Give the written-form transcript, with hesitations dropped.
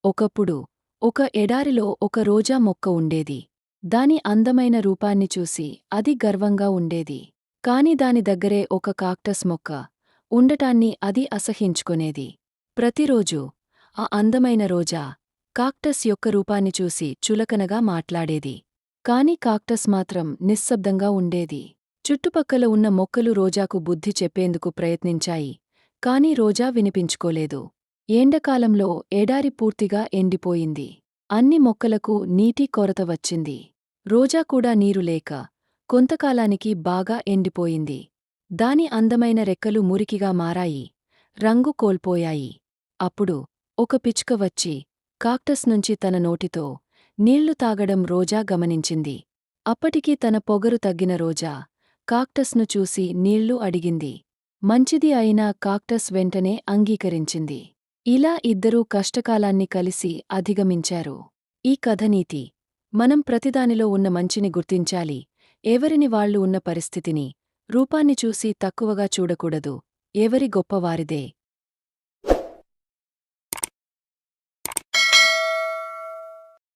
ఒకప్పుడు ఒక ఎడారిలో ఒక రోజా మొక్క ఉండేది. దాని అందమైన రూపాన్ని చూసి అది గర్వంగా ఉండేది. కాని దాని దగ్గరే ఒక కాక్టస్ మొక్క ఉండటాన్ని అది అసహ్యించుకొనేది. ప్రతిరోజూ ఆ అందమైన రోజా కాక్టస్ యొక్క రూపాన్ని చూసి చులకనగా మాట్లాడేది. కాని కాక్టస్ మాత్రం నిశ్శబ్దంగా ఉండేది. చుట్టుపక్కల ఉన్న మొక్కలు రోజాకు బుద్ధి చెప్పేందుకు ప్రయత్నించాయి, కాని రోజా వినిపించుకోలేదు. ఎండాకాలంలో ఎడారి పూర్తిగా ఎండిపోయింది. అన్ని మొక్కలకు నీటి కొరత వచ్చింది. రోజా కూడా నీరు లేక కొంతకాలానికి బాగా ఎండిపోయింది. దాని అందమైన రెక్కలు మురికిగా మారాయి, రంగు కోల్పోయాయి. అప్పుడు ఒక పిచ్చుక వచ్చి కాక్టస్ నుంచి తన నోటితో నీళ్లు తాగడం రోజా గమనించింది. అప్పటికి తన పొగరు తగ్గిన రోజా కాక్టస్ను చూసి నీళ్లు అడిగింది. మంచిది అయినా కాక్టస్ వెంటనే అంగీకరించింది. ఇలా ఇద్దరూ కష్టకాలాన్ని కలిసి అధిగమించారు. ఈ కథనీతి: మనం ప్రతిదానిలో ఉన్న మంచిని గుర్తించాలి, ఎవరిని వాళ్ళు ఉన్న పరిస్థితిని, రూపాన్ని చూసి తక్కువగా చూడకూడదు. ఎవరి గొప్పవారిదే.